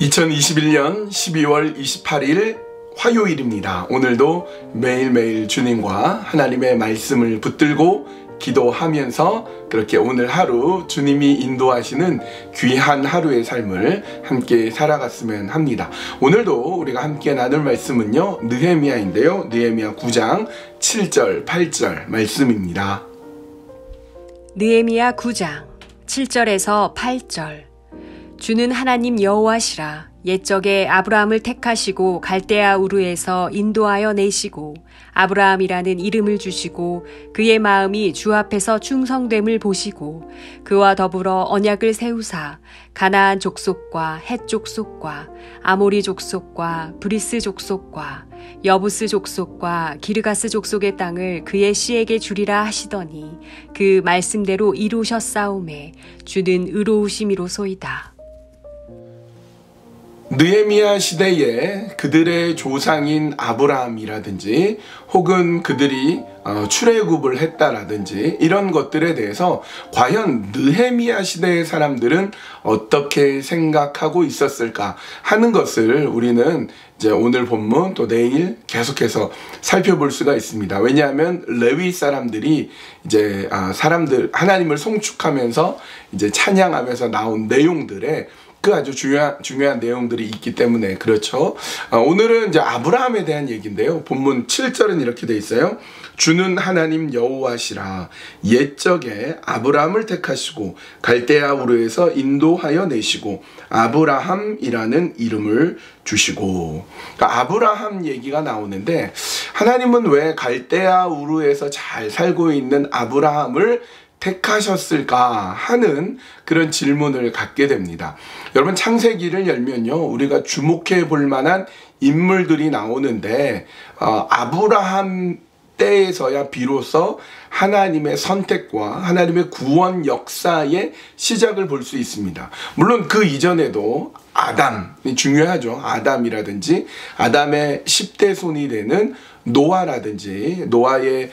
2021년 12월 28일 화요일입니다. 오늘도 매일매일 주님과 하나님의 말씀을 붙들고 기도하면서 그렇게 오늘 하루 주님이 인도하시는 귀한 하루의 삶을 함께 살아갔으면 합니다. 오늘도 우리가 함께 나눌 말씀은요, 느헤미야인데요. 느헤미야 9장 7절 8절 말씀입니다. 느헤미야 9장 7절에서 8절. 주는 하나님 여호와시라. 옛적에 아브라함을 택하시고 갈대아 우르에서 인도하여 내시고 아브라함이라는 이름을 주시고 그의 마음이 주 앞에서 충성됨을 보시고 그와 더불어 언약을 세우사 가나안 족속과 헷 족속과 아모리 족속과 브리스 족속과 여부스 족속과 기르가스 족속의 땅을 그의 씨에게 주리라 하시더니 그 말씀대로 이루셨사오매 주는 의로우심이로소이다. 느헤미야 시대에 그들의 조상인 아브라함이라든지 혹은 그들이 출애굽을 했다라든지 이런 것들에 대해서 과연 느헤미야 시대의 사람들은 어떻게 생각하고 있었을까 하는 것을 우리는 이제 오늘 본문 또 내일 계속해서 살펴볼 수가 있습니다. 왜냐하면 레위 사람들이 이제 하나님을 송축하면서 이제 찬양하면서 나온 내용들에 그 아주 중요한 내용들이 있기 때문에 그렇죠. 오늘은 이제 아브라함에 대한 얘기인데요. 본문 7절은 이렇게 돼 있어요. 주는 하나님 여호와시라. 옛적에 아브라함을 택하시고 갈대아 우르에서 인도하여 내시고 아브라함이라는 이름을 주시고. 그러니까 아브라함 얘기가 나오는데 하나님은 왜 갈대아 우르에서 잘 살고 있는 아브라함을 택하셨을까 하는 그런 질문을 갖게 됩니다. 여러분, 창세기를 열면요, 우리가 주목해 볼 만한 인물들이 나오는데 아브라함 때에서야 비로소 하나님의 선택과 하나님의 구원 역사의 시작을 볼 수 있습니다. 물론 그 이전에도 아담이 중요하죠. 아담이라든지 아담의 10대 손이 되는 노아라든지 노아의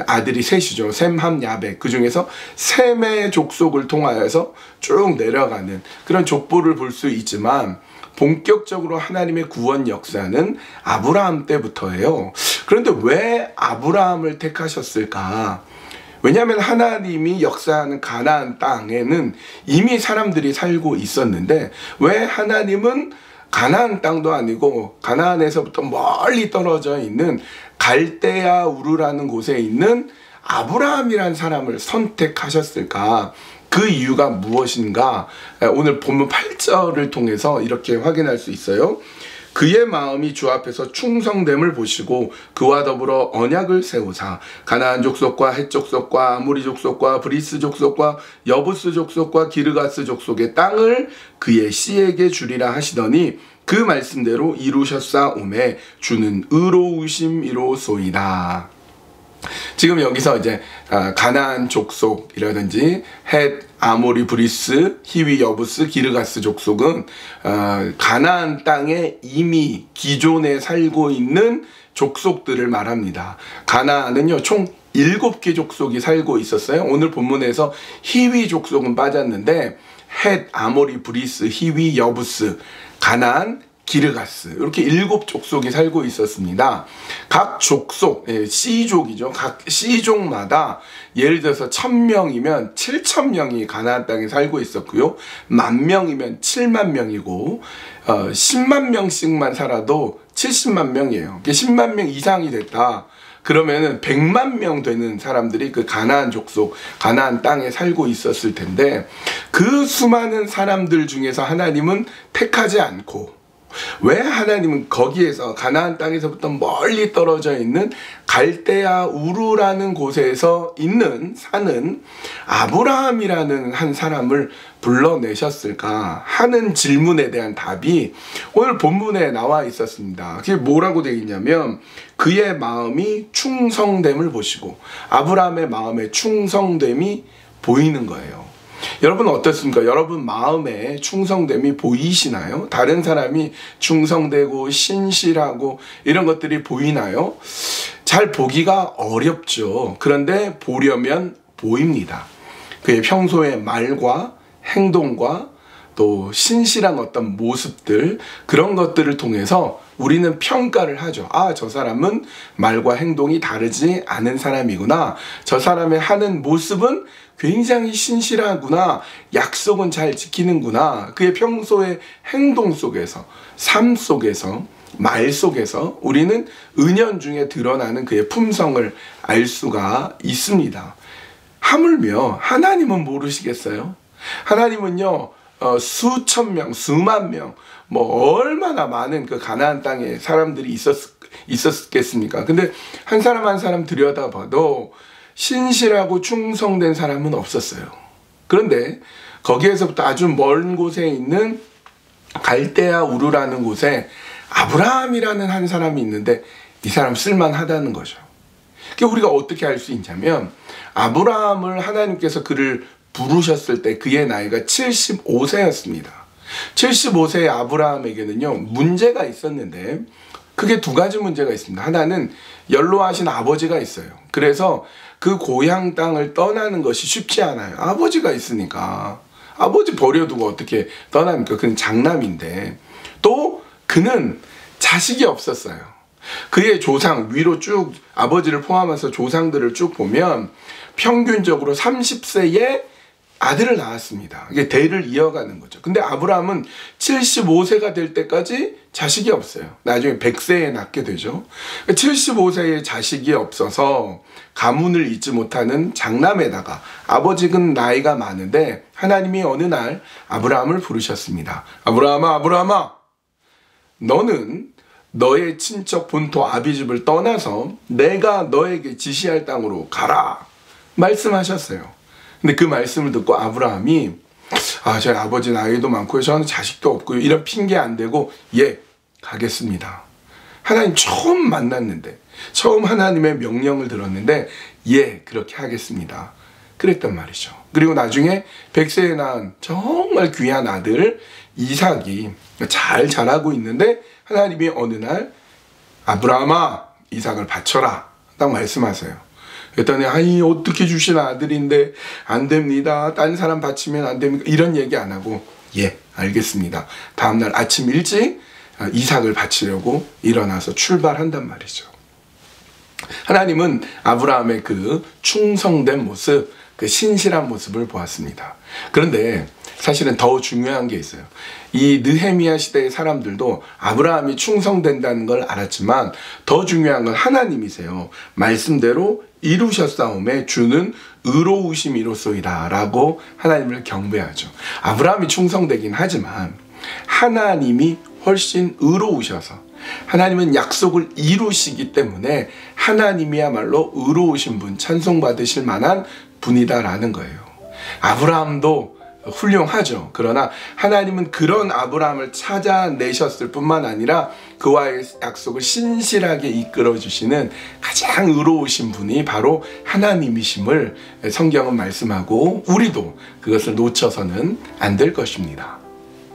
아들이 셋이죠. 셈, 함, 야벳. 그 중에서 셈의 족속을 통하여서 쭉 내려가는 그런 족보를 볼 수 있지만 본격적으로 하나님의 구원 역사는 아브라함 때부터예요. 그런데 왜 아브라함을 택하셨을까? 왜냐하면 하나님이 역사하는 가나안 땅에는 이미 사람들이 살고 있었는데 왜 하나님은 가나안 땅도 아니고 가나안에서부터 멀리 떨어져 있는 갈대아 우르라는 곳에 있는 아브라함이라는 사람을 선택하셨을까? 그 이유가 무엇인가? 오늘 본문 8절을 통해서 이렇게 확인할 수 있어요. 그의 마음이 주 앞에서 충성됨을 보시고 그와 더불어 언약을 세우사 가나안 족속과 헷 족속과 아모리 족속과 브리스 족속과 여부스 족속과 기르가스 족속의 땅을 그의 씨에게 주리라 하시더니 그 말씀대로 이루셨사오매 주는 의로우심이로소이다. 지금 여기서 이제 가나안 족속이라든지 헷, 아모리, 브리스, 히위, 여부스, 기르가스 족속은 가나안 땅에 이미 기존에 살고 있는 족속들을 말합니다. 가나안은요 총 7개 족속이 살고 있었어요. 오늘 본문에서 히위 족속은 빠졌는데 헷, 아모리, 브리스, 히위, 여부스, 가나안, 기르가스 이렇게 7족속이 살고 있었습니다. 각 족속, C족이죠. 각 C족마다 예를 들어서 1000명이면 7000명이 가나안 땅에 살고 있었고요. 10,000명이면 70,000명이고 10만 명씩만 살아도 70만 명이에요. 10만 명 이상이 됐다. 그러면은 100만 명 되는 사람들이 그 가나안 족속, 가나안 땅에 살고 있었을 텐데 그 수많은 사람들 중에서 하나님은 택하지 않고 왜 하나님은 거기에서 가나안 땅에서부터 멀리 떨어져 있는 갈대아 우르라는 곳에서 사는 아브라함이라는 한 사람을 불러내셨을까 하는 질문에 대한 답이 오늘 본문에 나와 있었습니다. 그게 뭐라고 되어 있냐면 그의 마음이 충성됨을 보시고 아브라함의 마음에 충성됨이 보이는 거예요. 여러분 어떻습니까? 여러분 마음에 충성됨이 보이시나요? 다른 사람이 충성되고 신실하고 이런 것들이 보이나요? 잘 보기가 어렵죠. 그런데 보려면 보입니다. 그의 평소의 말과 행동과 또 신실한 어떤 모습들, 그런 것들을 통해서 우리는 평가를 하죠. 아, 저 사람은 말과 행동이 다르지 않은 사람이구나. 저 사람의 하는 모습은 굉장히 신실하구나. 약속은 잘 지키는구나. 그의 평소의 행동 속에서, 삶 속에서, 말 속에서 우리는 은연중에 드러나는 그의 품성을 알 수가 있습니다. 하물며 하나님은 모르시겠어요? 하나님은요, 수천 명, 수만 명, 뭐 얼마나 많은 그 가나안 땅에 사람들이 있었겠습니까? 근데 한 사람 한 사람 들여다봐도 신실하고 충성된 사람은 없었어요. 그런데 거기에서부터 아주 먼 곳에 있는 갈대아 우르라는 곳에 아브라함이라는 한 사람이 있는데 이 사람 쓸만하다는 거죠. 그러니까 우리가 어떻게 알 수 있냐면 아브라함을 하나님께서 그를 부르셨을 때 그의 나이가 75세였습니다. 75세의 아브라함에게는요, 문제가 있었는데 그게 두 가지 문제가 있습니다. 하나는 연로하신 아버지가 있어요. 그래서 그 고향 땅을 떠나는 것이 쉽지 않아요. 아버지가 있으니까. 아버지 버려두고 어떻게 떠납니까? 그는 장남인데. 또 그는 자식이 없었어요. 그의 조상 위로 쭉 아버지를 포함해서 조상들을 쭉 보면 평균적으로 30세에 아들을 낳았습니다. 이게 대를 이어가는 거죠. 근데 아브라함은 75세가 될 때까지 자식이 없어요. 나중에 100세에 낳게 되죠. 75세에 자식이 없어서 가문을 잇지 못하는 장남에다가 아버지는 나이가 많은데 하나님이 어느 날 아브라함을 부르셨습니다. 아브라함아, 아브라함아, 너는 너의 친척 본토 아비집을 떠나서 내가 너에게 지시할 땅으로 가라 말씀하셨어요. 근데 그 말씀을 듣고 아브라함이 저희 아버지 나이도 많고요, 저는 자식도 없고요, 이런 핑계 안 대고 예, 가겠습니다. 하나님 처음 만났는데, 처음 하나님의 명령을 들었는데 예, 그렇게 하겠습니다. 그랬단 말이죠. 그리고 나중에 100세에 낳은 정말 귀한 아들 이삭이 잘 자라고 있는데 하나님이 어느 날 아브라함아, 이삭을 바쳐라 딱 말씀하세요. 그랬더니 아니, 어떻게 주신 아들인데 안 됩니다, 딴 사람 바치면 안 됩니까? 이런 얘기 안 하고 예, 알겠습니다. 다음날 아침 일찍 이삭을 바치려고 일어나서 출발한단 말이죠. 하나님은 아브라함의 그 충성된 모습, 그 신실한 모습을 보았습니다. 그런데 사실은 더 중요한 게 있어요. 이 느헤미야 시대의 사람들도 아브라함이 충성된다는 걸 알았지만 더 중요한 건 하나님이세요. 말씀대로 이루셨사오매 주는 의로우심이로소이다 라고 하나님을 경배하죠. 아브라함이 충성되긴 하지만 하나님이 훨씬 의로우셔서, 하나님은 약속을 이루시기 때문에 하나님이야말로 의로우신 분, 찬송받으실 만한 분이다라는 거예요. 아브라함도 훌륭하죠. 그러나 하나님은 그런 아브라함을 찾아내셨을 뿐만 아니라 그와의 약속을 신실하게 이끌어주시는 가장 의로우신 분이 바로 하나님이심을 성경은 말씀하고, 우리도 그것을 놓쳐서는 안 될 것입니다.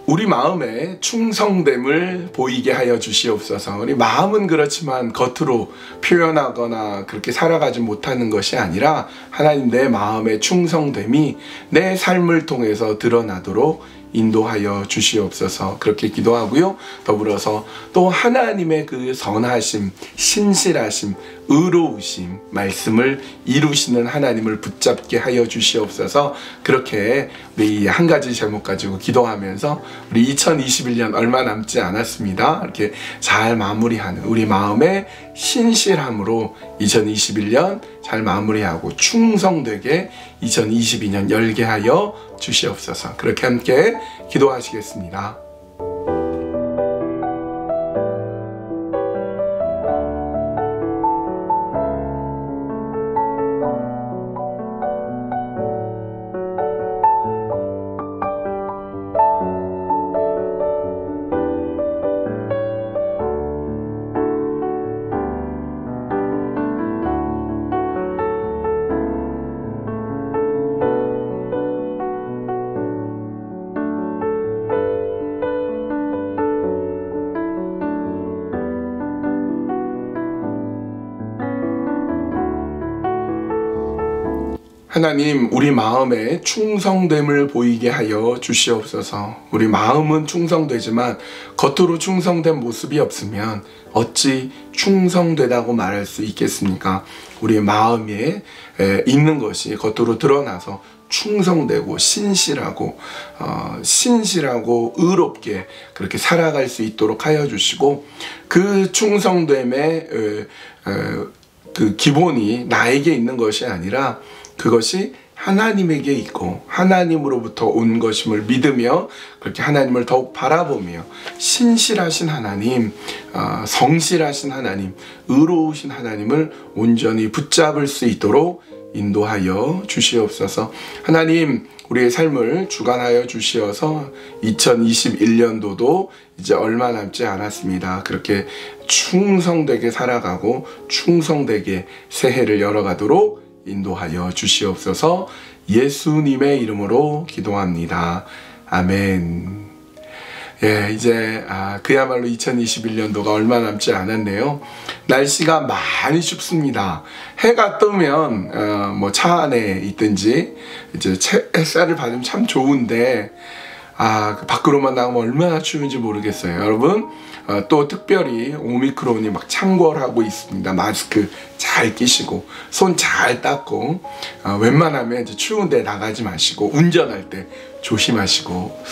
우리 마음에 충성됨을 보이게 하여 주시옵소서. 우리 마음은 그렇지만 겉으로 표현하거나 그렇게 살아가지 못하는 것이 아니라 하나님, 내 마음의 충성됨이 내 삶을 통해서 드러나도록 인도하여 주시옵소서. 그렇게 기도하고요. 더불어서 또 하나님의 그 선하심, 신실하심, 의로우심, 말씀을 이루시는 하나님을 붙잡게 하여 주시옵소서. 그렇게 우리 한 가지 제목 가지고 기도하면서 우리 2021년 얼마 남지 않았습니다. 이렇게 잘 마무리하는 우리 마음의 신실함으로 2021년 잘 마무리하고 충성되게 2022년 열게 하여 주시옵소서. 그렇게 함께 기도하시겠습니다. 하나님, 우리 마음에 충성됨을 보이게 하여 주시옵소서. 우리 마음은 충성되지만 겉으로 충성된 모습이 없으면 어찌 충성되다고 말할 수 있겠습니까? 우리 마음에 있는 것이 겉으로 드러나서 충성되고 신실하고 의롭게 그렇게 살아갈 수 있도록 하여 주시고, 그 충성됨의 그 기본이 나에게 있는 것이 아니라 그것이 하나님에게 있고 하나님으로부터 온 것임을 믿으며 그렇게 하나님을 더욱 바라보며 신실하신 하나님, 성실하신 하나님, 의로우신 하나님을 온전히 붙잡을 수 있도록 인도하여 주시옵소서. 하나님, 우리의 삶을 주관하여 주시어서 2021년도도 이제 얼마 남지 않았습니다. 그렇게 충성되게 살아가고 충성되게 새해를 열어가도록 인도하여 주시옵소서. 예수님의 이름으로 기도합니다. 아멘. 예, 이제 그야말로 2021년도가 얼마 남지 않았네요. 날씨가 많이 춥습니다. 해가 뜨면 뭐 차 안에 있든지 이제 햇살을 받으면 참 좋은데 밖으로만 나가면 얼마나 추운지 모르겠어요. 여러분, 또 특별히 오미크론이 막 창궐하고 있습니다. 마스크 잘 끼시고 손 잘 닦고 웬만하면 이제 추운데 나가지 마시고 운전할 때 조심하시고.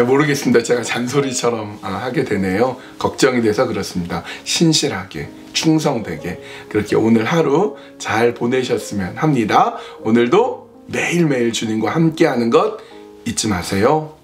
모르겠습니다. 제가 잔소리처럼 하게 되네요. 걱정이 돼서 그렇습니다. 신실하게 충성되게 그렇게 오늘 하루 잘 보내셨으면 합니다. 오늘도 매일매일 주님과 함께하는 것 잊지 마세요.